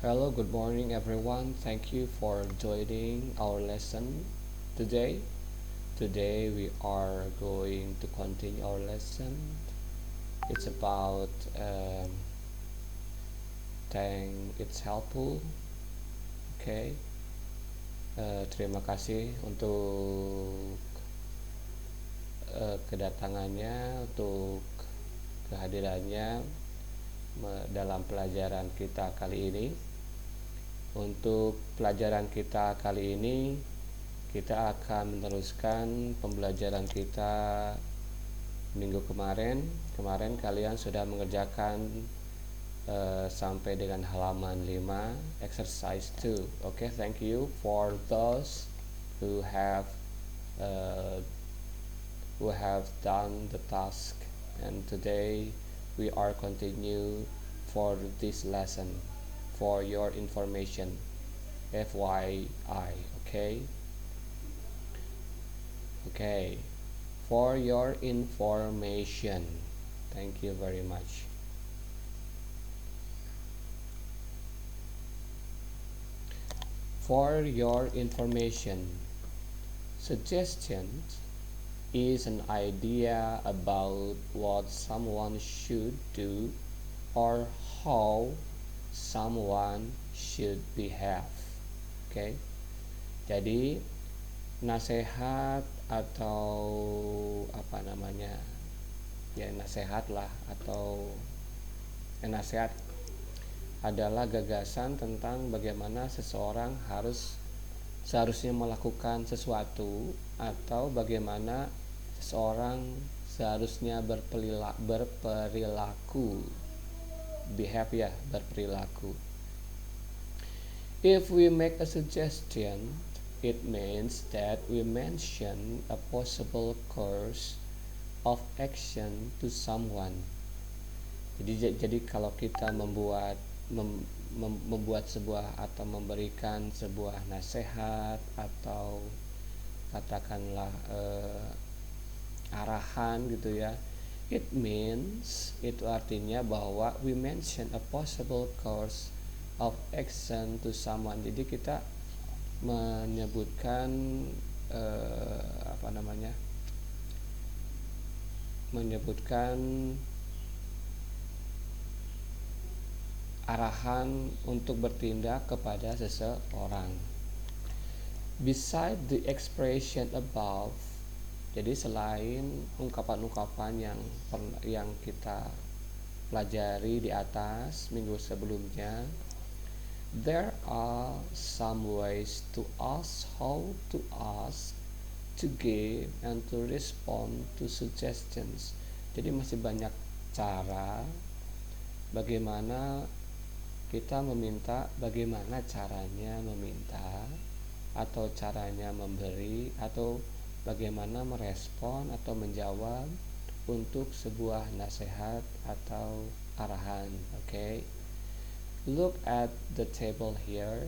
Hello, good morning everyone. Thank you for joining our lesson today. Today we are going to continue our lesson. It's about thank it's helpful. Okay. Terima kasih untuk kedatangannya, untuk kehadirannya dalam pelajaran kita kali ini. Untuk pelajaran kita kali ini, kita akan meneruskan pembelajaran kita minggu kemarin. Kemarin kalian sudah mengerjakan sampai dengan halaman 5, exercise 2. Okay, thank you for those who have done the task. And today we are continue for this lesson. For your information, FYI, okay, for your information. Thank you very much. For your information, suggestion is an idea about what someone should do or how someone should behave. Okay, jadi nasihat atau apa namanya, ya nasihat lah, atau nasihat adalah gagasan tentang bagaimana seseorang seharusnya melakukan sesuatu, atau bagaimana seseorang seharusnya berperilaku. Behave ya, berperilaku. If we make a suggestion, it means that we mention a possible course of action to someone. Jadi kalau kita membuat sebuah atau memberikan sebuah nasihat atau katakanlah arahan gitu ya, it means, itu artinya bahwa we mention a possible course of action to someone. Jadi kita menyebutkan menyebutkan arahan untuk bertindak kepada seseorang. Beside the expression above, jadi selain ungkapan-ungkapan yang kita pelajari di atas minggu sebelumnya, there are some ways to ask, how to ask, to give, and to respond to suggestions. Jadi masih banyak cara bagaimana kita meminta, bagaimana caranya meminta, atau caranya memberi, atau bagaimana merespon atau menjawab untuk sebuah nasihat atau arahan. Okay, look at the table here.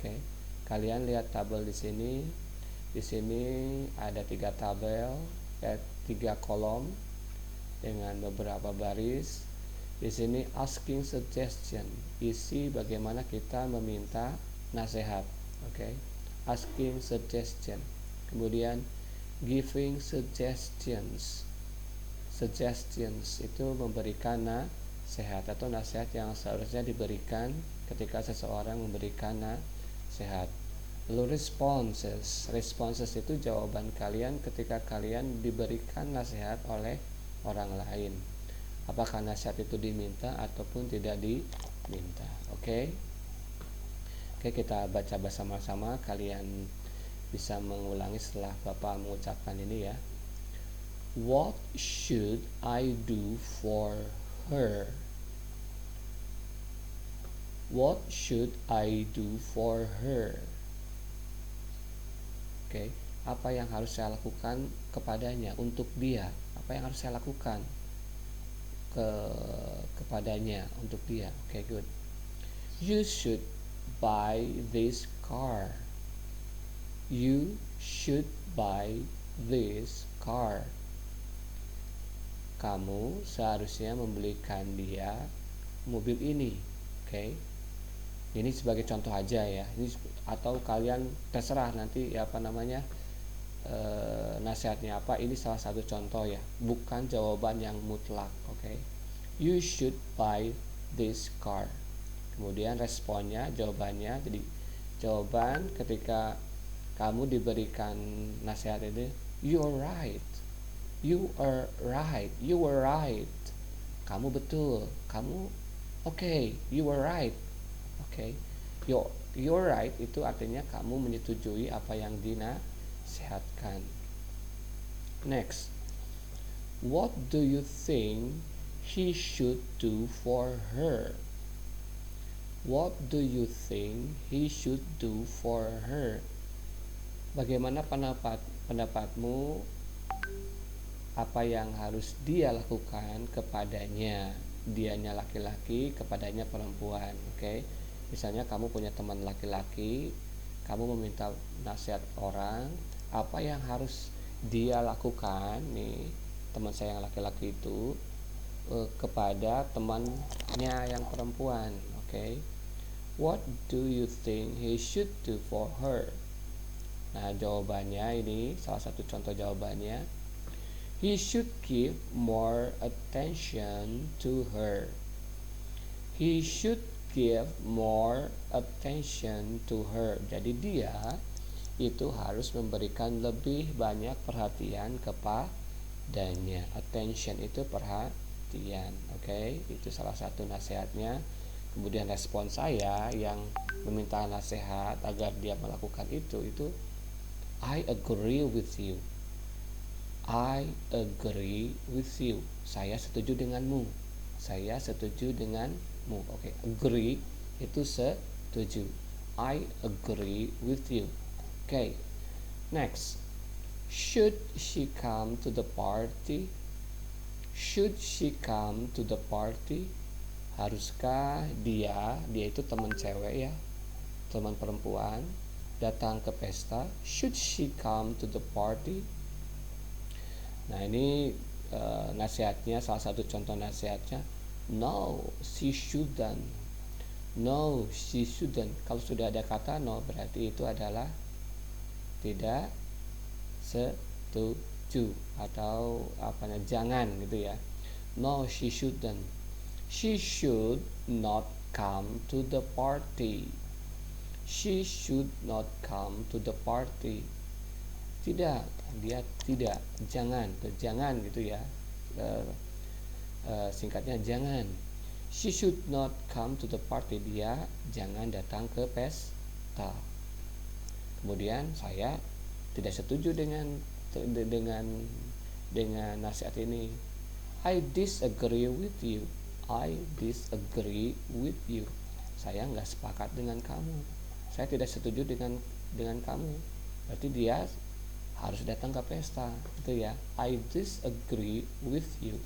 Okay, kalian lihat tabel di sini. Di sini ada 3 tabel, 3 kolom dengan beberapa baris. Di sini asking suggestion, isi bagaimana kita meminta nasihat. Okay, asking suggestion. Kemudian giving suggestions. Suggestions itu memberikan nasihat atau nasihat yang seharusnya diberikan ketika seseorang memberikan nasihat. Lalu responses. Responses itu jawaban kalian ketika kalian diberikan nasihat oleh orang lain. Apakah nasihat itu diminta ataupun tidak diminta. Oke, kita baca bersama-sama. Kalian bisa mengulangi setelah Bapak mengucapkan ini ya. What should I do for her? What should I do for her? Oke, apa yang harus saya lakukan kepadanya, untuk dia? Apa yang harus saya lakukan kepadanya, untuk dia? Oke, good. You should buy this car. You should buy this car. Kamu seharusnya membelikan dia mobil ini. Okay? Ini sebagai contoh aja ya. Ini atau kalian terserah nanti ya apa namanya nasihatnya apa. Ini salah satu contoh ya, bukan jawaban yang mutlak. Oke. You should buy this car. Kemudian responnya, jawabannya. Jadi jawaban ketika kamu diberikan nasihat ini, you are right, you are right, you were right. Kamu betul, kamu okay, you were right. Okay, you're right itu artinya kamu menyetujui apa yang dinasihatkan. Next, what do you think he should do for her? What do you think he should do for her? Bagaimana pendapatmu apa yang harus dia lakukan kepadanya? Dianya laki-laki, kepadanya perempuan. Oke. Misalnya kamu punya teman laki-laki, kamu meminta nasihat orang, apa yang harus dia lakukan nih, teman saya yang laki-laki itu kepada temannya yang perempuan. Oke. What do you think he should do for her? Nah, jawabannya ini salah satu contoh jawabannya. He should give more attention to her. He should give more attention to her. Jadi dia itu harus memberikan lebih banyak perhatian kepadanya. Attention itu perhatian. Oke, itu salah satu nasihatnya. Kemudian respon saya yang meminta nasihat agar dia melakukan itu I agree with you. I agree with you. Saya setuju denganmu. Saya setuju denganmu. Oke, agree itu setuju. I agree with you. Oke. Next. Should she come to the party? Should she come to the party? Haruskah dia itu teman cewek ya, teman perempuan, datang ke pesta? Should she come to the party? Nah, ini nasihatnya, salah satu contoh nasihatnya, no, she shouldn't. No, she shouldn't. Kalau sudah ada kata no, berarti itu adalah tidak setuju atau jangan gitu ya. No, she shouldn't. She should not come to the party. She should not come to the party. Tidak, dia tidak, jangan gitu ya. Singkatnya jangan. She should not come to the party. Dia jangan datang ke pesta. Kemudian saya tidak setuju dengan nasihat ini. I disagree with you. I disagree with you. Saya nggak sepakat dengan kamu. Saya tidak setuju dengan kamu. Berarti dia harus datang ke pesta, gitu ya. I disagree with you.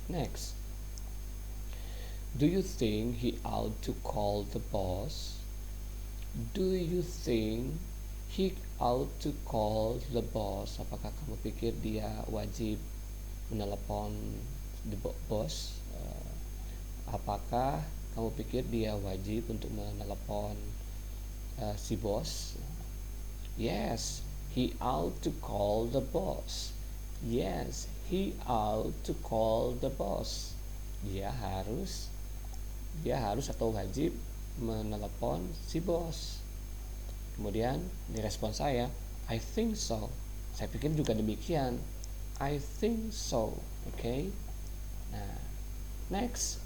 Next. Do you think he ought to call the boss? Do you think he ought to call the boss? Apakah kamu pikir dia wajib menelepon the boss? Apakah kamu pikir dia wajib untuk menelepon si bos? Yes, he ought to call the boss. Yes, he ought to call the boss. Dia harus atau wajib menelepon si bos. Kemudian direspon saya, I think so. Saya pikir juga demikian. I think so. Okay. Nah, next.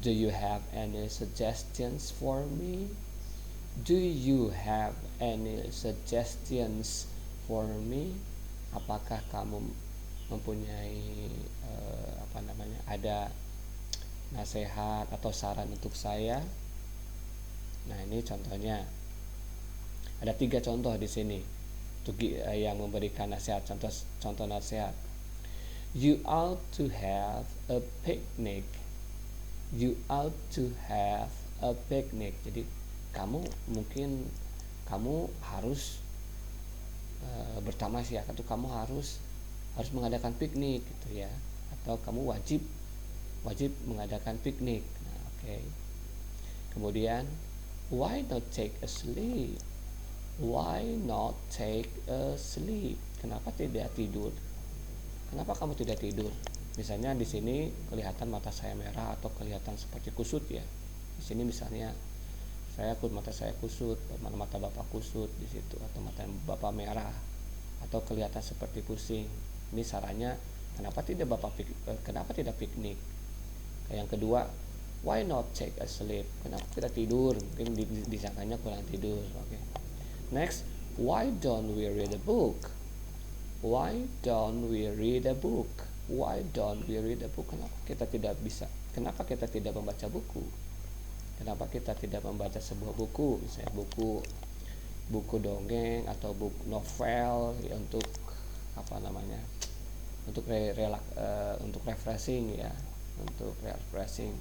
Do you have any suggestions for me? Do you have any suggestions for me? Apakah kamu mempunyai ada nasihat atau saran untuk saya? Nah, ini contohnya. Ada 3 contoh di sini untuk yang memberikan nasihat. Contoh nasihat. You ought to have a picnic. You ought to have a picnic. Jadi kamu harus bertamasya, atau kamu harus mengadakan piknik gitu ya, atau kamu wajib mengadakan piknik. Nah, oke. Kemudian Why not take a sleep? Why not take a sleep? Kenapa tidak tidur? Kenapa kamu tidak tidur? Misalnya di sini kelihatan mata saya merah atau kelihatan seperti kusut ya. Di sini misalnya mata saya kusut, mata bapak kusut di situ, atau mata bapak merah, atau kelihatan seperti pusing. Ini sarannya kenapa tidak piknik? Yang kedua, why not take a sleep? Kenapa tidak tidur? Mungkin disangkanya kurang tidur. Oke. Next, why don't we read a book? Why don't we read a book? Why don't we read a book? Kenapa kita tidak membaca buku? Kenapa kita tidak membaca sebuah buku, misalnya buku dongeng atau buku novel ya, untuk untuk refreshing ya, untuk refreshing.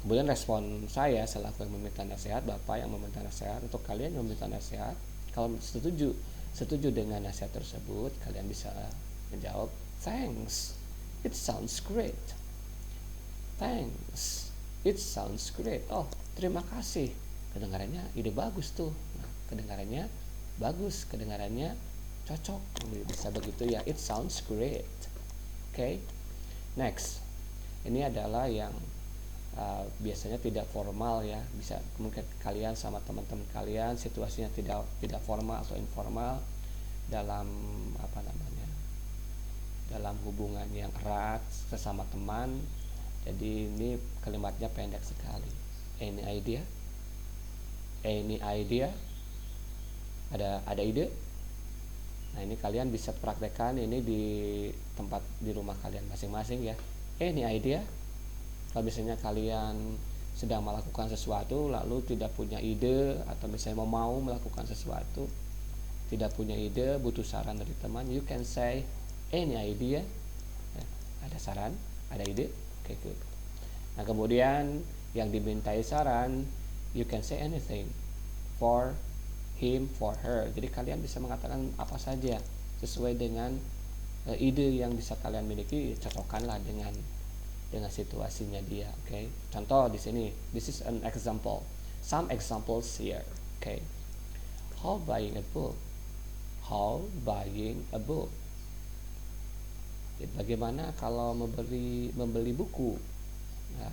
Kemudian respon saya selaku yang meminta nasihat, Bapak yang meminta nasihat, untuk kalian yang meminta nasihat, kalau setuju dengan nasihat tersebut, kalian bisa menjawab, thanks, it sounds great. Thanks, it sounds great. Oh, terima kasih. Kedengarannya ide bagus tuh. Nah, kedengarannya bagus, kedengarannya cocok. Bisa begitu ya. It sounds great. Okay. Next. Ini adalah yang biasanya tidak formal ya. Bisa mungkin kalian sama teman-teman kalian situasinya tidak formal atau informal dalam dalam hubungan yang erat sesama teman. Jadi ini kalimatnya pendek sekali. Any idea? Any idea? Ada ide? Nah, ini kalian bisa praktekkan ini di rumah kalian masing-masing ya. Any idea? Kalau misalnya kalian sedang melakukan sesuatu lalu tidak punya ide, atau misalnya mau melakukan sesuatu tidak punya ide, butuh saran dari teman, you can say any idea? Ada saran? Ada ide? Okay, good. Nah, kemudian yang dimintai saran, you can say anything for him, for her. Jadi kalian bisa mengatakan apa saja sesuai dengan ide yang bisa kalian miliki, cocokkanlah dengan situasinya dia. Okay. Contoh di sini, this is an example. Some examples here. Okay. How buying a book? How buying a book? Bagaimana kalau membeli buku? Nah,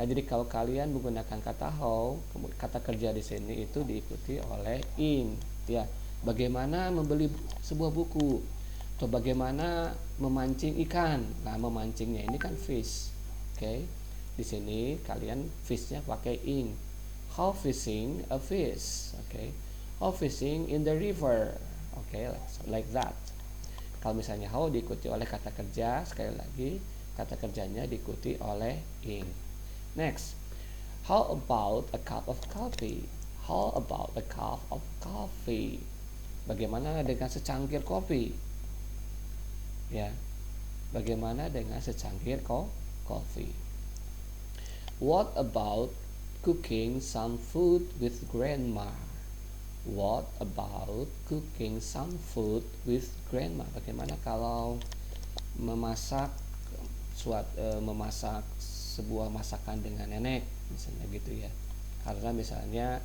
jadi kalau kalian menggunakan kata how, kata kerja di sini itu diikuti oleh in. Ya, bagaimana membeli sebuah buku? Atau bagaimana memancing ikan? Nah, memancingnya ini kan fish. Oke. Di sini kalian fishnya pakai in. How fishing a fish? Oke. How fishing in the river? Oke, like that. Kalau misalnya how diikuti oleh kata kerja, sekali lagi kata kerjanya diikuti oleh in. Next, how about a cup of coffee? How about a cup of coffee? Bagaimana dengan secangkir kopi? Ya, bagaimana dengan secangkir coffee? What about cooking some food with grandma? What about cooking some food with grandma? Bagaimana kalau memasak sebuah masakan dengan nenek, misalnya gitu ya. Karena misalnya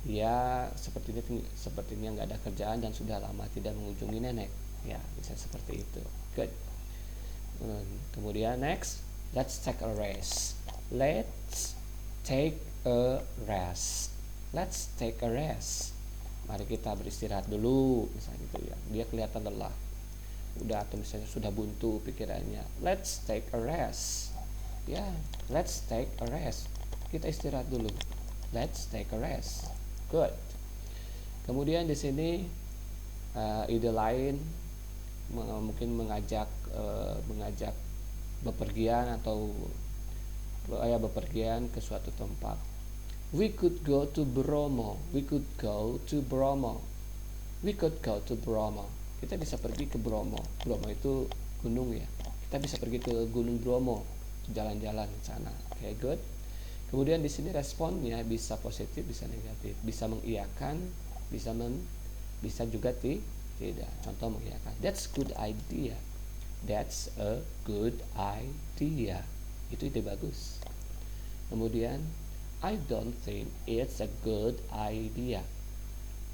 dia sepertinya nggak ada kerjaan dan sudah lama tidak mengunjungi nenek, ya bisa seperti itu. Good. Kemudian next, let's take a rest. Let's take a rest. Let's take a rest. Mari kita beristirahat dulu, misalnya gitu ya. Dia kelihatan lelah, udah atau misalnya sudah buntu pikirannya. Let's take a rest. Ya, let's take a rest. Kita istirahat dulu. Let's take a rest. Good. Kemudian di sini ide lain mungkin mengajak bepergian atau bepergian ke suatu tempat. We could go to Bromo. We could go to Bromo. We could go to Bromo. Kita bisa pergi ke Bromo. Bromo itu gunung ya. Kita bisa pergi ke Gunung Bromo, jalan-jalan ke sana. Okay, good. Kemudian di sini responnya bisa positif, bisa negatif, bisa mengiyakan, bisa juga tidak. Contoh mengiyakan. That's good idea. That's a good idea. Itu ide bagus. Kemudian I don't think it's a good idea.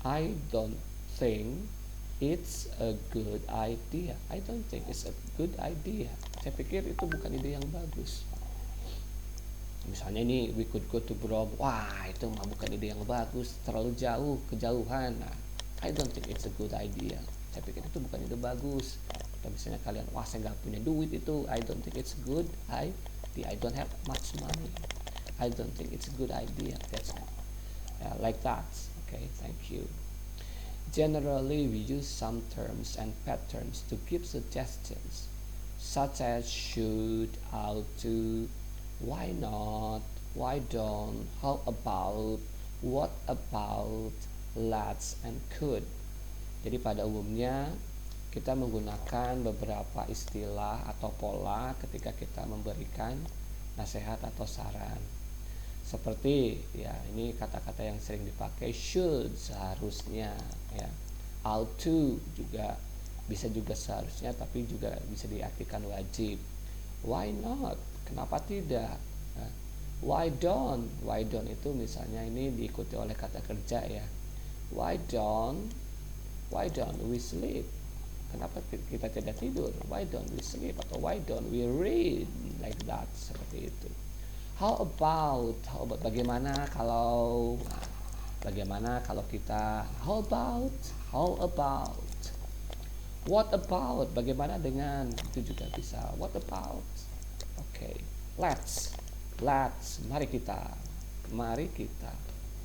I don't think it's a good idea. I don't think it's a good idea. Saya pikir itu bukan ide yang bagus. Misalnya ini we could go to Bromo. Wah, itu mah bukan ide yang bagus, terlalu jauh, kejauhan. Nah, I don't think it's a good idea. Saya pikir itu bukan ide bagus. Atau misalnya kalian, wah saya nggak punya duit itu. I don't think it's good idea. I don't have much money. I don't think it's a good idea. That's like that. Okay, thank you. Generally, we use some terms and patterns to give suggestions, such as should, ought to, why not, why don't, how about, what about, let's, and could. Jadi pada umumnya kita menggunakan beberapa istilah atau pola ketika kita memberikan nasihat atau saran. Seperti ya ini kata-kata yang sering dipakai, should seharusnya, ya, ought to juga bisa juga seharusnya, tapi juga bisa diartikan wajib. Why not? Kenapa tidak? Why don't itu misalnya ini diikuti oleh kata kerja ya. Why don't we sleep? Kenapa kita tidak tidur? Why don't we sleep? Atau why don't we read? Like that, seperti itu. How about bagaimana kalau kita, how about what about, bagaimana dengan, itu juga bisa, what about. Okay, let's mari kita,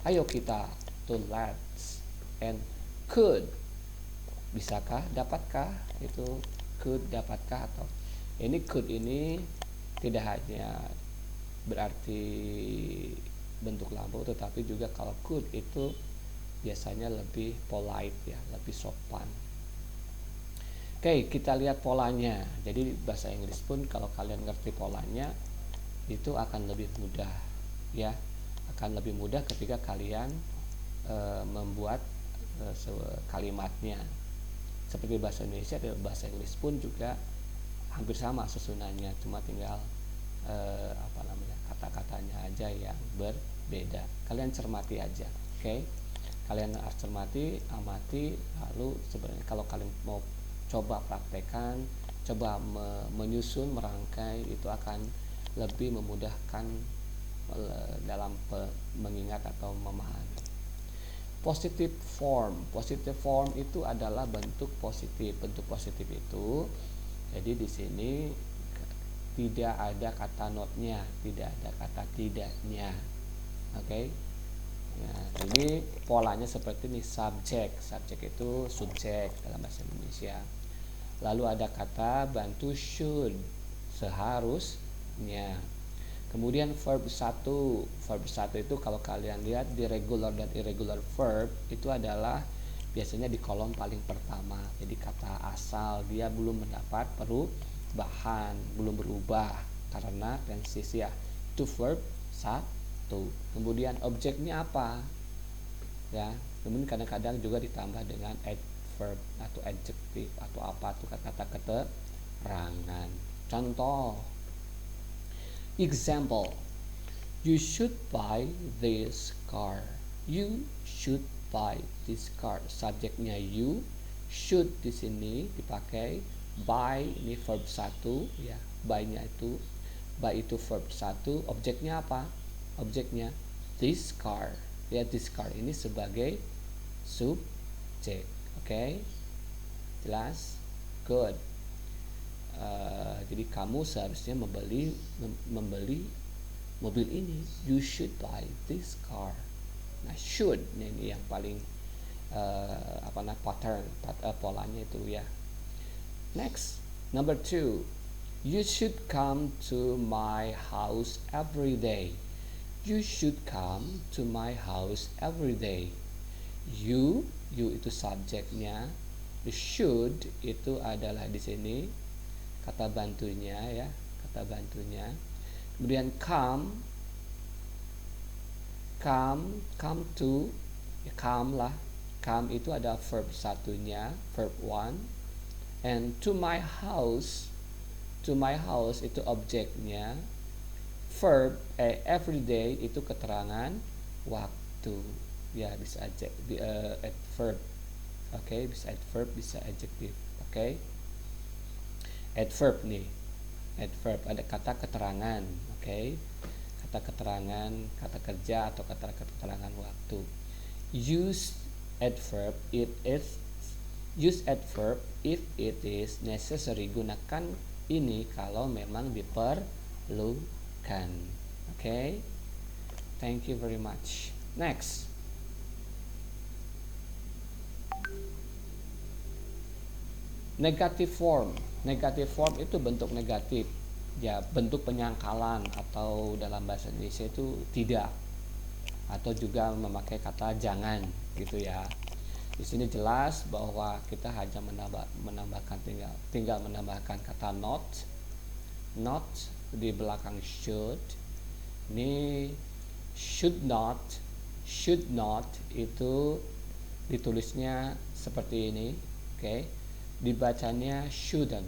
ayo kita, to let's. And could, bisakah, dapatkah, itu could, dapatkah. Atau ini could ini tidak hanya berarti bentuk lambung, tetapi juga kalau could itu biasanya lebih polite ya, lebih sopan. Oke, kita lihat polanya. Jadi bahasa Inggris pun kalau kalian ngerti polanya itu akan lebih mudah ya, akan lebih mudah ketika kalian membuat kalimatnya. Seperti bahasa Indonesia dan bahasa Inggris pun juga hampir sama susunannya, cuma tinggal kata-katanya aja yang berbeda. Kalian cermati aja, oke? Kalian harus cermati, amati, lalu sebenarnya kalau kalian mau coba praktekkan, coba menyusun, merangkai, itu akan lebih memudahkan dalam mengingat atau memahami. Positive form itu adalah bentuk positif. Bentuk positif itu, jadi di sini tidak ada kata not-nya, tidak ada kata tidaknya. Oke. Ya, ini polanya seperti ini, subjek itu subjek dalam bahasa Indonesia. Lalu ada kata bantu should, seharusnya. Kemudian verb 1 itu kalau kalian lihat di regular dan irregular verb itu adalah biasanya di kolom paling pertama. Jadi kata asal dia belum mendapat perubahan, belum berubah karena tensis ya. Itu verb 1. Kemudian objeknya apa? Ya, kemudian kadang-kadang juga ditambah dengan adverb atau adjective atau apa tuh kata keterangan. Contoh. Example. You should buy this car. You should buy this car. Subjeknya you, should di sini dipakai, buy ini verb 1 ya. Buy-nya itu verb 1, objeknya apa? Objeknya this car. Ya, this car ini sebagai subjek. Oke? Jelas? Good. Jadi kamu seharusnya membeli mobil ini. You should buy this car. Nah, should ini yang paling pattern polanya itu ya. Next, number 2. You should come to my house every day. You should come to my house every day. You itu subjeknya. The should itu adalah di sini kata bantunya ya, kata bantunya. Kemudian come to, ya come lah. Come itu ada verb 1-nya, verb 1. And to my house itu objeknya. Verb every day itu keterangan waktu. Ya, bisa adverb. Oke, bisa adverb, bisa adjective. Oke. Adverb nih. Adverb ada kata keterangan, oke. Kata keterangan, kata kerja atau kata keterangan waktu. Use adverb if it is necessary. Gunakan ini kalau memang diperlukan. Oke. Thank you very much. Next. Negative form. Negative form itu bentuk negatif. Ya, bentuk penyangkalan atau dalam bahasa Indonesia itu tidak. Atau juga memakai kata jangan gitu ya. Di sini jelas bahwa kita hanya menambahkan tinggal menambahkan kata not di belakang should. Ini should not itu ditulisnya seperti ini, oke. Dibacanya shouldn't.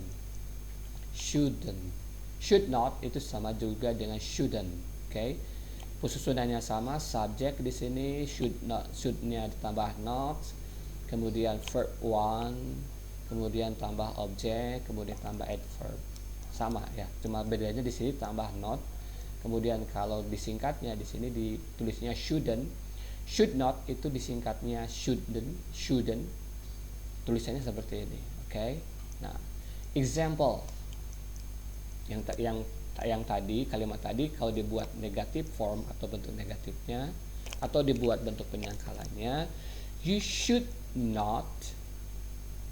Should not itu sama juga dengan shouldn't, oke. Pesusunannya sama, subjek di sini should-nya ditambah not, kemudian verb one, kemudian tambah objek, kemudian tambah adverb. Sama ya, cuma bedanya di sini tambah not. Kemudian kalau disingkatnya di sini ditulisnya shouldn't. Should not itu disingkatnya shouldn't. Tulisannya seperti ini, oke. Nah, example yang tadi, kalimat tadi kalau dibuat negatif form atau bentuk negatifnya atau dibuat bentuk penyangkalannya, you should not,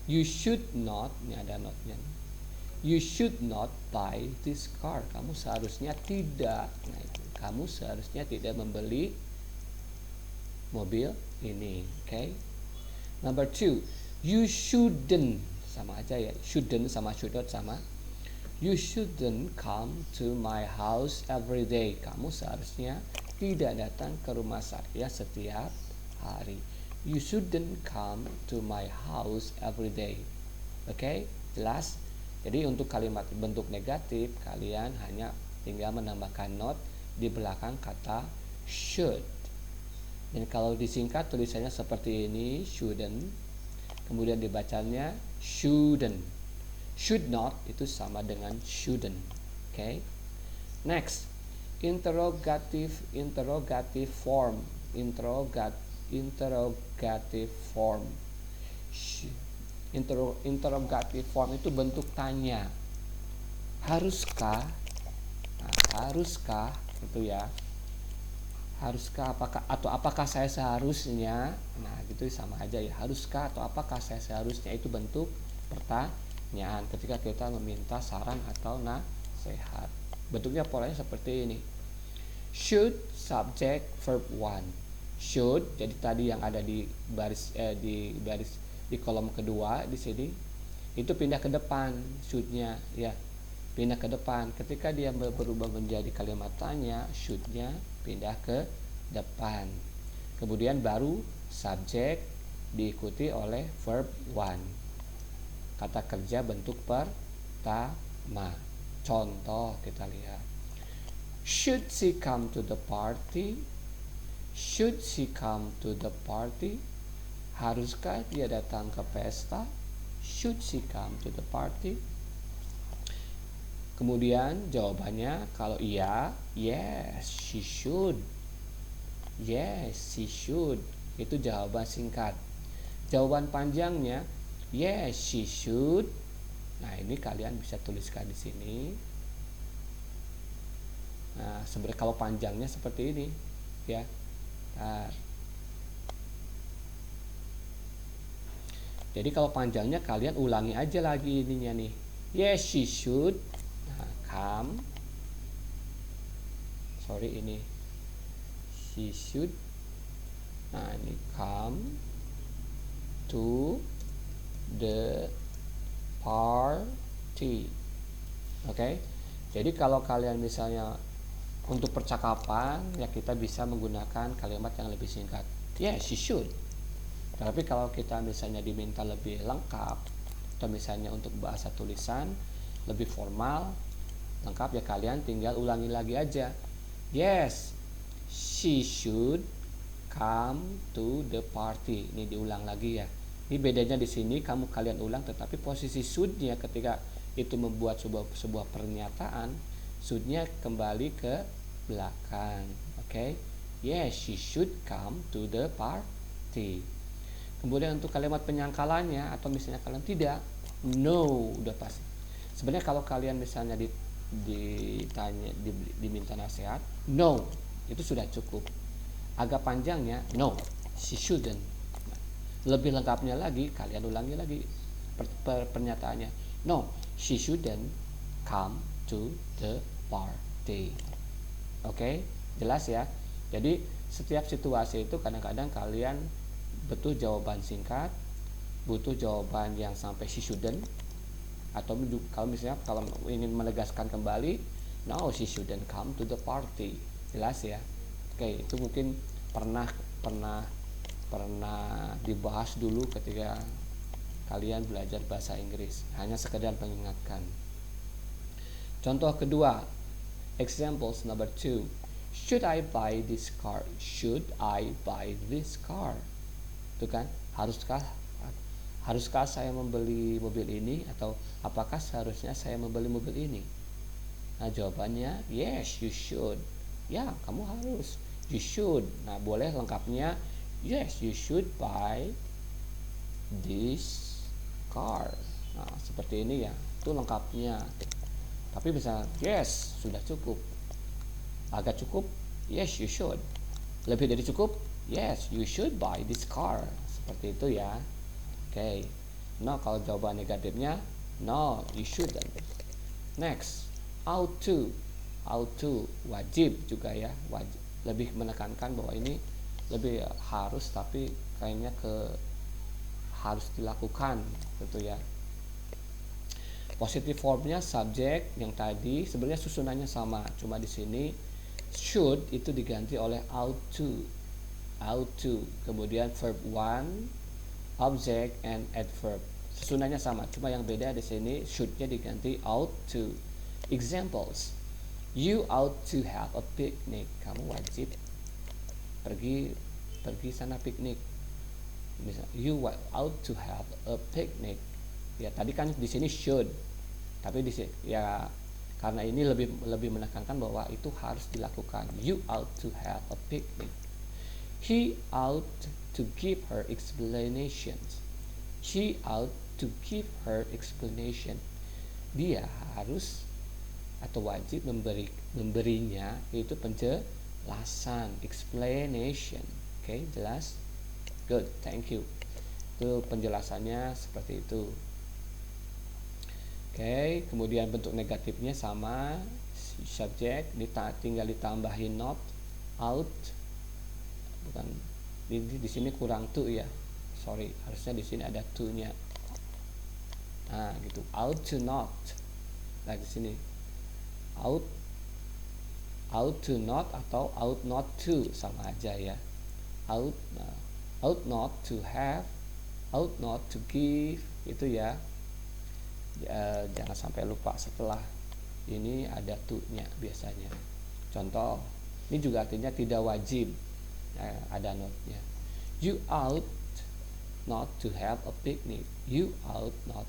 ini ada notnya. You should not buy this car. Kamu seharusnya tidak. Nah, itu. Kamu seharusnya tidak membeli mobil ini, oke. Number 2, you shouldn't, sama aja ya. Shouldn't sama should not sama. You shouldn't come to my house every day. Kamu seharusnya tidak datang ke rumah saya setiap hari. You shouldn't come to my house every day. Oke, jelas? Jadi untuk kalimat bentuk negatif, kalian hanya tinggal menambahkan not di belakang kata should. Dan kalau disingkat tulisannya seperti ini, shouldn't. Kemudian dibacanya shouldn't. Should not itu sama dengan shouldn't. Okay. Next, interrogative form. Interrogative form. Interrogative form itu bentuk tanya. Haruskah? Nah, haruskah itu ya. Haruskah apakah saya seharusnya? Nah, gitu sama aja ya. Haruskah atau apakah saya seharusnya itu bentuk pertanyaan ketika kita meminta saran atau nasihat. Bentuknya polanya seperti ini. Should subject verb one. Should, jadi tadi yang ada di baris di kolom kedua di sini itu pindah ke depan, should-nya ya. Pindah ke depan. Ketika dia berubah menjadi kalimat tanya, should-nya pindah ke depan. Kemudian baru subjek diikuti oleh verb one. Kata kerja bentuk pertama. Contoh kita lihat. Should she come to the party? Should she come to the party? Haruskah dia datang ke pesta? Should she come to the party? Kemudian jawabannya kalau iya, yes, she should. Yes, she should. Itu jawaban singkat. Jawaban panjangnya, yes, she should. Nah, ini kalian bisa tuliskan di sini. Nah, sebenarnya kalau panjangnya seperti ini, ya. Nah, jadi kalau panjangnya kalian ulangi aja lagi ininya nih. Yes, she should. Nah, come. Sorry ini. She should. Nah, ini come to the party. Oke. Jadi kalau kalian misalnya untuk percakapan ya kita bisa menggunakan kalimat yang lebih singkat. Yes, she should. Tapi kalau kita misalnya diminta lebih lengkap atau misalnya untuk bahasa tulisan lebih formal, lengkap ya, kalian tinggal ulangi lagi aja. Yes, she should come to the party. Ini diulang lagi ya. Ini bedanya di sini, kalian ulang, tetapi posisi should-nya ketika itu membuat sebuah pernyataan, should-nya kembali ke belakang. Oke. Yes, she should come to the party. Kemudian untuk kalimat penyangkalannya, atau misalnya kalian tidak, no, udah pasti. Sebenarnya kalau kalian misalnya diminta nasihat, no, itu sudah cukup. Agak panjangnya, no, she shouldn't. Lebih lengkapnya lagi, kalian ulangi lagi pernyataannya. No, she shouldn't come to the party. Oke, jelas ya. Jadi setiap situasi itu kadang-kadang kalian butuh jawaban singkat, butuh jawaban yang sampai she shouldn't, atau kalau misalnya kalau ingin menegaskan kembali, no, she shouldn't come to the party. Jelas ya. Oke, itu mungkin pernah dibahas dulu ketika kalian belajar bahasa Inggris. Hanya sekedar mengingatkan. Contoh kedua, examples number 2. Should I buy this car? Should I buy this car? Itu kan, haruskah saya membeli mobil ini, atau apakah seharusnya saya membeli mobil ini? Nah, jawabannya yes, you should. Ya, kamu harus. You should. Nah, boleh lengkapnya yes, you should buy this car. Nah, seperti ini ya. Itu lengkapnya. Tapi bisa yes, sudah cukup. Agak cukup, yes, you should. Lebih dari cukup, yes, you should buy this car. Seperti itu ya. Oke. No, kalau jawaban negatifnya, no, you shouldn't. Next, ought to. Ought to, wajib juga ya. Wajib. Lebih menekankan bahwa ini lebih harus, tapi kayaknya harus dilakukan gitu ya. Positive formnya subject yang tadi sebenarnya susunannya sama, cuma di sini should itu diganti oleh ought to. Ought to. Kemudian verb 1, object and adverb. Susunannya sama, cuma yang beda di sini should-nya diganti ought to. Examples. You ought to have a picnic. Kamu wajib pergi sana piknik. Misal, you ought to have a picnic. Ya, tadi kan di sini should. Tapi di sini ya karena ini lebih menekankan bahwa itu harus dilakukan. You ought to have a picnic. He ought to give her explanations. She ought to give her explanation. Dia harus atau wajib memberinya itu penjelasan, explanation. Oke, jelas? Good, thank you. Itu penjelasannya seperti itu. Oke, kemudian bentuk negatifnya sama, subject tinggal ditambahin not, ought. Bukan di sini kurang to ya. Sorry, harusnya di sini ada to-nya. Nah, gitu. Ought to not. Nah, di sini ought to not atau ought not to sama aja ya. Ought not to have, ought not to give, itu ya. Jangan sampai lupa, setelah ini ada to-nya biasanya. Contoh, ini juga artinya tidak wajib. Ada not-nya. You ought not to have a picnic. You ought not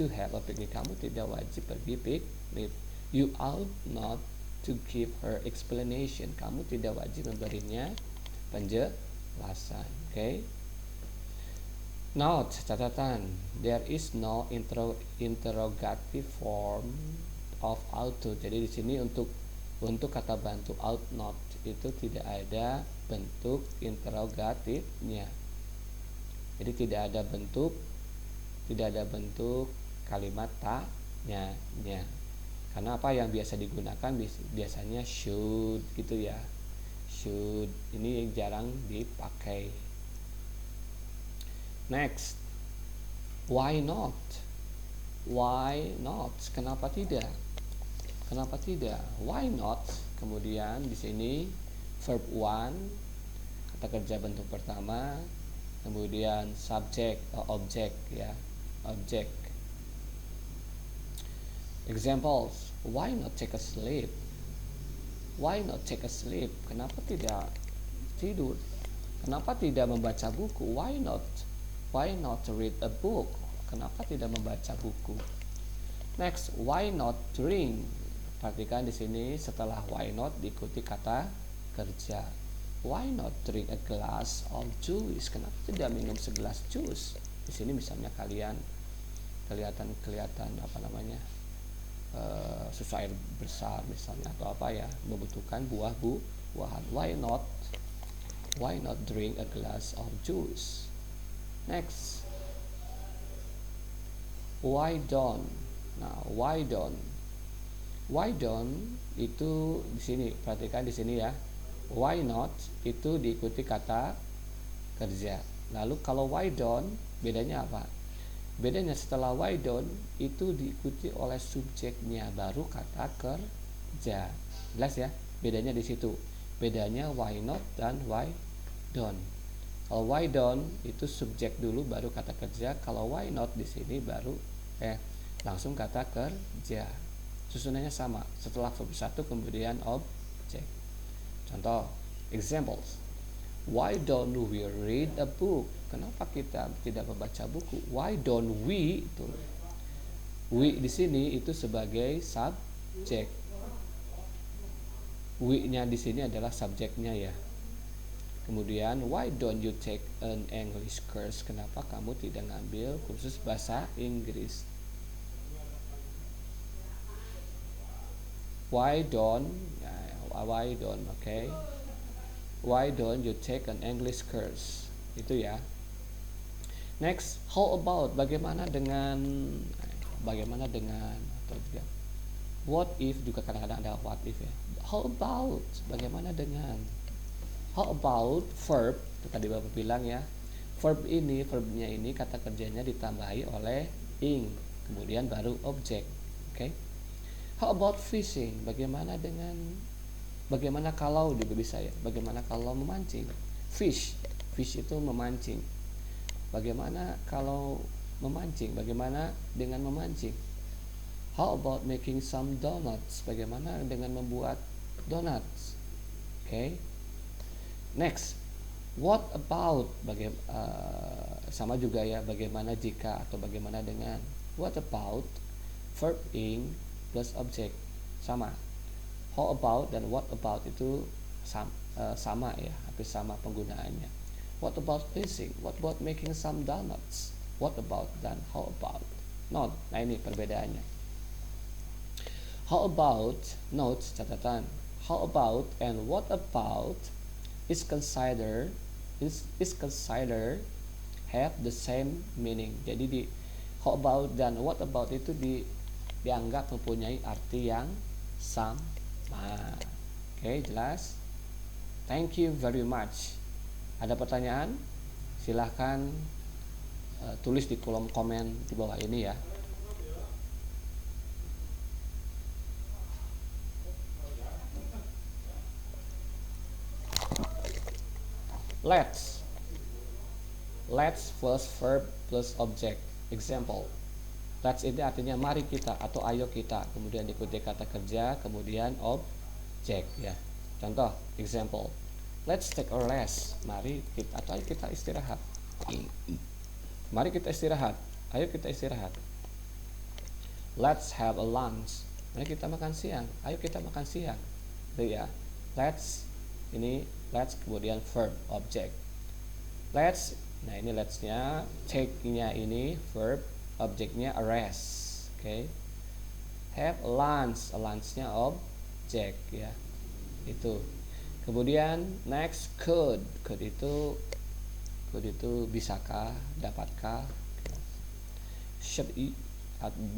to have a picnic. Kamu tidak wajib pergi piknik. You ought not to give her explanation. Kamu tidak wajib memberinya penjelasan. Okay? Note, catatan. There is no interrogative form of ought to. Jadi di sini untuk kata bantu ought not itu tidak ada bentuk interrogatifnya. Jadi tidak ada bentuk kalimat tanya-nya. Karena apa yang biasa digunakan biasanya should gitu ya. Should ini jarang dipakai. Next, why not? Why not? Kenapa tidak? Kenapa tidak? Why not? Kemudian di sini verb 1, kata kerja bentuk pertama, kemudian subject atau object ya, object. Examples, why not take a sleep? Why not take a sleep? Kenapa tidak tidur? Kenapa tidak membaca buku? Why not? Why not read a book? Kenapa tidak membaca buku? Next, why not drink? Perhatikan di sini setelah why not diikuti kata kerja. Why not drink a glass of juice? Kenapa tidak minum segelas jus? Di sini misalnya kalian kelihatan apa namanya, susah air besar misalnya atau apa ya, membutuhkan buah-buahan. Why not drink a glass of juice? Next, why don't? Nah, why don't itu di sini, perhatikan di sini ya. Why not itu diikuti kata kerja. Lalu kalau why don't bedanya apa? Bedanya setelah why don't itu diikuti oleh subjeknya baru kata kerja. Jelas ya? Bedanya di situ. Bedanya why not dan why don't. Kalau why don't itu subjek dulu baru kata kerja. Kalau why not di sini baru langsung kata kerja. Susunannya sama. Setelah verb 1 kemudian objek. Contoh, examples. Why don't we read a book? Kenapa kita tidak membaca buku? Why don't we? Itu we di sini itu sebagai subjek. We-nya di sini adalah subjeknya ya. Kemudian why don't you take an English course? Kenapa kamu tidak ngambil kursus bahasa Inggris? Why don't? Okay. Why don't you take an English course? Itu ya. Next, how about? Bagaimana dengan atau juga what if, juga kadang-kadang ada what if ya. How about? Bagaimana dengan? How about verb? Itu tadi Bapak bilang ya. Verbnya ini kata kerjanya ditambahi oleh ing, kemudian baru objek. Oke. How about fishing? Bagaimana kalau juga bisa ya. Bagaimana kalau memancing? Fish itu memancing. Bagaimana kalau memancing? Bagaimana dengan memancing? How about making some donuts? Bagaimana dengan membuat donuts? Okay. Next, what about? Sama juga ya. Bagaimana jika atau bagaimana dengan? What about? Verb ing plus objek sama. How about dan what about itu sama ya, hampir sama penggunaannya. What about fishing? What about making some donuts? What about dan how about? Not. Nah ini perbedaannya. How about, notes, catatan. How about and what about is considered have the same meaning. Jadi di how about dan what about itu dianggap mempunyai arti yang sama. Oke, jelas. Thank you very much. Ada pertanyaan? Silahkan tulis di kolom komen di bawah ini ya. Let's plus verb plus object. Example. Let's ini artinya mari kita atau ayo kita, kemudian diikuti kata kerja, kemudian objek ya. Contoh, example. Let's take a rest. Mari kita atau ayo kita istirahat. Mari kita istirahat. Ayo kita istirahat. Let's have a lunch. Mari kita makan siang. Ayo kita makan siang. Itu ya. Let's kemudian verb objek. Let's, nah ini let's-nya, take-nya ini verb, objeknya a rest. Okay. Have lunch, lunch-nya objek ya. Itu. Kemudian next, could itu bisakah, dapatkah? Should,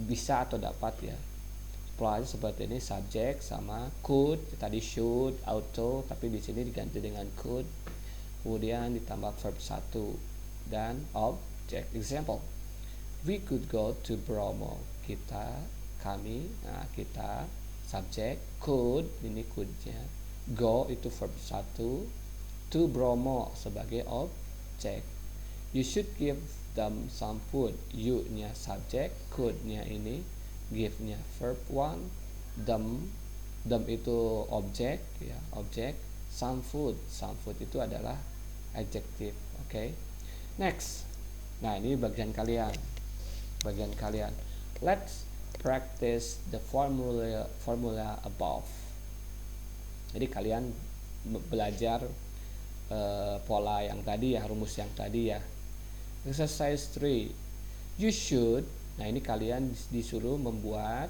bisa atau dapat ya. Plus seperti ini subjek sama could, tadi should, auto, tapi di sini diganti dengan could. Kemudian ditambah verb 1 dan objek. Example. We could go to Bromo. Kami, nah kita subjek, could, ini could-nya. Go itu verb 1, to Bromo sebagai objek. You should give them some food. You-nya subjek, could-nya ini give-nya verb 1, them itu objek ya, objek. Some food itu adalah adjective. Oke. Next. Nah, ini bagian kalian. Let's practice the formula above. Jadi kalian belajar pola yang tadi ya, rumus yang tadi ya. Exercise 3. You should. Nah, ini kalian disuruh membuat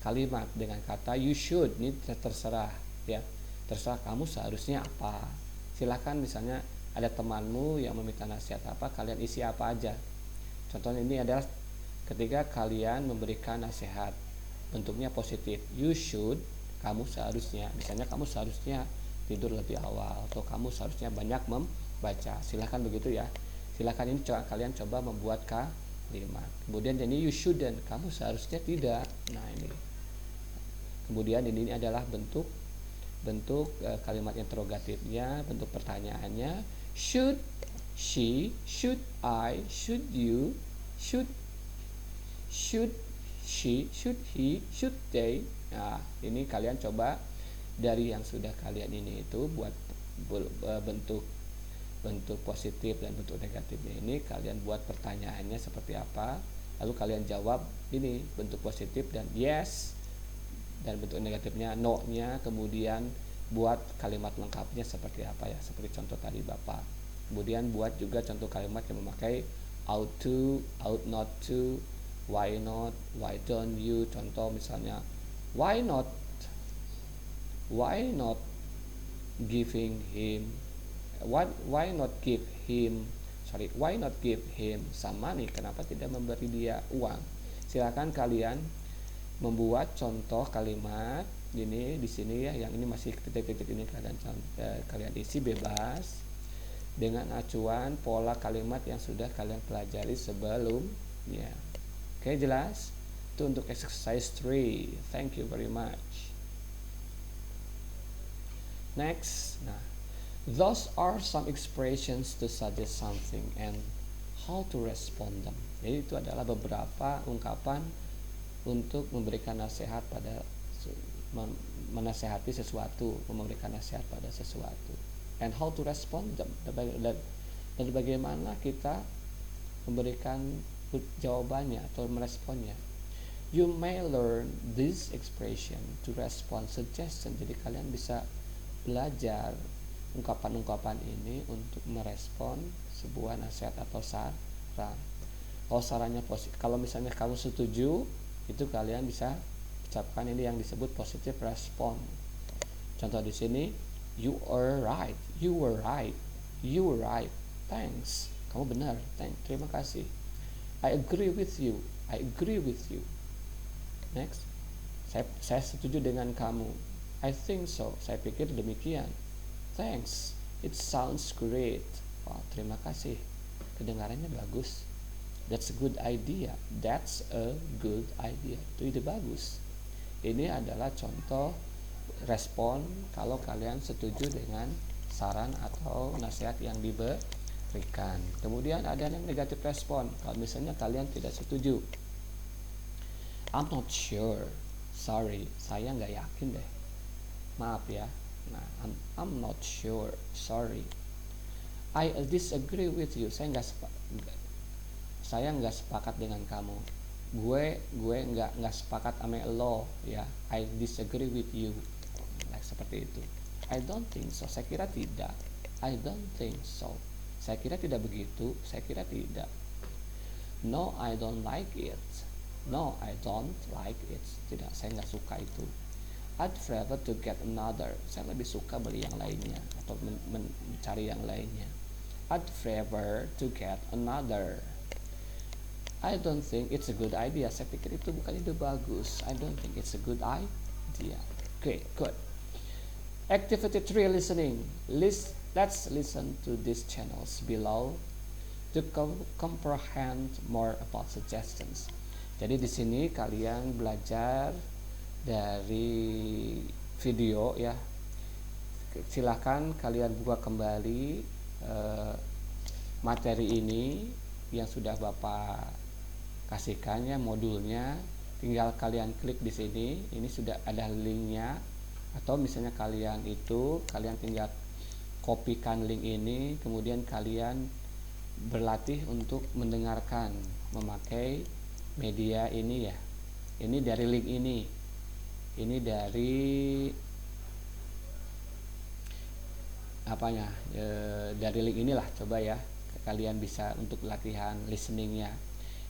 kalimat dengan kata you should. Ini terserah ya. Terserah kamu seharusnya apa. Silakan, misalnya ada temanmu yang meminta nasihat apa, kalian isi apa aja. Contohnya ini adalah ketika kalian memberikan nasihat, bentuknya positif. You should, kamu seharusnya. Misalnya kamu seharusnya tidur lebih awal, atau kamu seharusnya banyak membaca. Silakan begitu ya. Silakan, ini kalian coba membuat kalimat. Kemudian ini you shouldn't, kamu seharusnya tidak. Nah, ini. Kemudian ini adalah bentuk kalimat interrogatifnya, bentuk pertanyaannya. Should she, should I, should you, should she, should he, should they. Nah, ini kalian coba dari yang sudah kalian ini itu buat bentuk positif dan bentuk negatifnya ini, kalian buat pertanyaannya seperti apa, lalu kalian jawab ini bentuk positif dan yes, dan bentuk negatifnya no-nya. Kemudian buat kalimat lengkapnya seperti apa ya, seperti contoh tadi Bapak. Kemudian buat juga contoh kalimat yang memakai ought to, ought not to, why not, why don't you. Contoh misalnya why not giving him, why not give him some money, kenapa tidak memberi dia uang. Silakan kalian membuat contoh kalimat ini di sini ya, yang ini masih titik-titik ini kalian isi bebas dengan acuan pola kalimat yang sudah kalian pelajari sebelumnya. Oke, jelas? Itu untuk exercise 3. Thank you very much. Next. Nah, those are some expressions to suggest something and how to respond them. Jadi itu adalah beberapa ungkapan untuk memberikan nasihat pada menasehati sesuatu, memberikan nasihat pada sesuatu. And how to respond them, dan bagaimana kita memberikan jawabannya atau meresponnya. You may learn this expression to respond suggestion. Jadi kalian bisa belajar ungkapan-ungkapan ini untuk merespon sebuah nasihat atau saran. Kalau sarannya positif, kalau misalnya kamu setuju, itu kalian bisa ucapkan ini yang disebut positive respon. Contoh di sini, you were right, thanks, kamu benar, terima kasih. I agree with you. Next, saya setuju dengan kamu. I think so, saya pikir demikian. Thanks, it sounds great. Wah, terima kasih, kedengarannya bagus. That's a good idea. Itu ide bagus. Ini adalah contoh respon kalau kalian setuju dengan saran atau nasihat yang diberikan. Kemudian ada yang negatif respon. Kalau misalnya kalian tidak setuju. I'm not sure. Sorry, saya nggak yakin deh. Maaf ya. Nah, I'm not sure. Sorry. I disagree with you. Saya nggak sepakat dengan kamu. Gue nggak sepakat sama lo ya. I disagree with you. Nah, seperti itu. I don't think so. Saya kira tidak. I don't think so. Saya kira tidak begitu. Saya kira tidak. No, I don't like it. No, I don't like it. Tidak, saya nggak suka itu. I'd rather to get another. Saya lebih suka beli yang lainnya atau mencari yang lainnya. I'd rather to get another. I don't think it's a good idea. Saya pikir itu bukan ide bagus. I don't think it's a good idea. Okay, good. Activity 3, listening. Let's listen to these channels below to comprehend more about suggestions. Jadi di sini kalian belajar dari video ya. Silahkan kalian buka kembali materi ini yang sudah Bapak kasihkan ya, modulnya. tinggal kalian klik di sini, ini sudah ada linknya. Atau misalnya kalian tinggal kopikan link ini, kemudian kalian berlatih untuk mendengarkan memakai media ini ya. Ini dari link ini dari dari link inilah, coba ya kalian bisa untuk latihan listeningnya.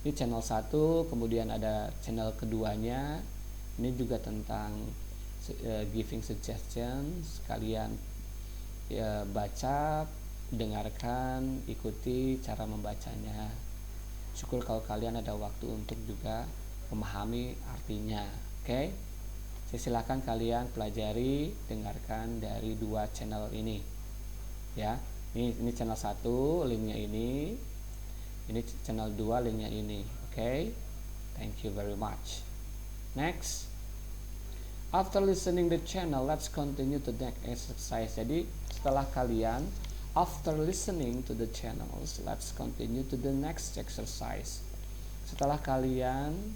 Ini channel 1, kemudian ada channel keduanya, ini juga tentang giving suggestions. Kalian baca, dengarkan, ikuti cara membacanya. Syukur kalau kalian ada waktu untuk juga memahami artinya. Oke? Saya silakan kalian pelajari, dengarkan dari 2 channel ini ya. Ini channel 1 linknya ini channel 2 linknya ini. Oke? Thank you very much. Next, after listening the channel, let's continue to the next exercise. Jadi setelah kalian after listening to the channels, let's continue to the next exercise. Setelah kalian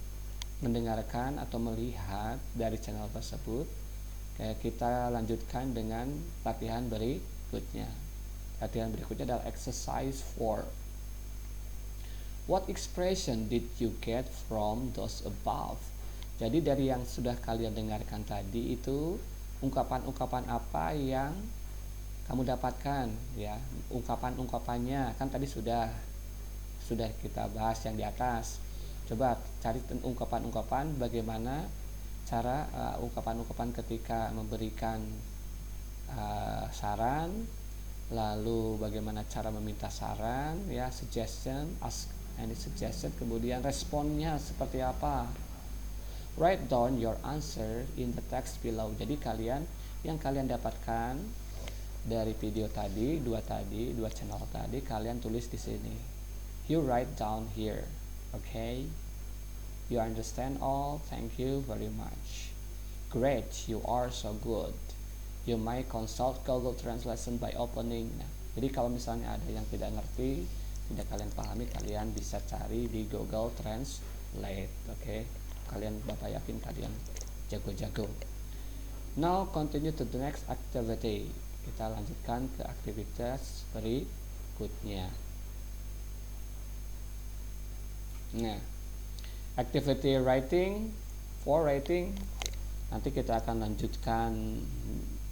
mendengarkan atau melihat dari channel tersebut, kita lanjutkan dengan latihan berikutnya. Latihan berikutnya adalah exercise 4. What expression did you get from those above? Jadi dari yang sudah kalian dengarkan tadi itu, ungkapan-ungkapan apa yang kamu dapatkan ya. Ungkapan-ungkapannya kan tadi sudah kita bahas yang di atas. Coba cari ungkapan-ungkapan, bagaimana cara ungkapan-ungkapan ketika memberikan saran, lalu bagaimana cara meminta saran ya, suggestion, ask any suggestion, kemudian responnya seperti apa. Write down your answer in the text below. Jadi yang kalian dapatkan dari video tadi, dua channel tadi, kalian tulis di sini. You write down here. Okay? You understand all? Thank you very much. Great, you are so good. You might consult Google Translation by opening. Nah, jadi kalau misalnya ada yang tidak ngerti, tidak kalian pahami, kalian bisa cari di Google Translate. Okay? Kalian, Bapak yakin kalian jago-jago. Now continue to the next activity. Kita lanjutkan ke aktivitas berikutnya. Nah, activity writing, for writing nanti kita akan lanjutkan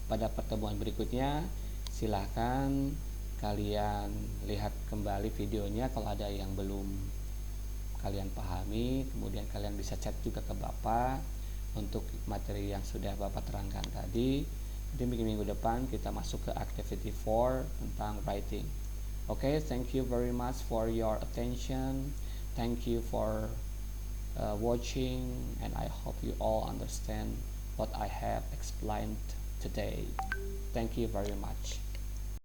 pada pertemuan berikutnya. Silahkan kalian lihat kembali videonya kalau ada yang belum kalian pahami, kemudian kalian bisa chat juga ke Bapak untuk materi yang sudah Bapak terangkan tadi. Nanti minggu depan kita masuk ke activity 4 tentang writing. Okay, thank you very much for your attention. Thank you for watching, and I hope you all understand what I have explained today. Thank you very much.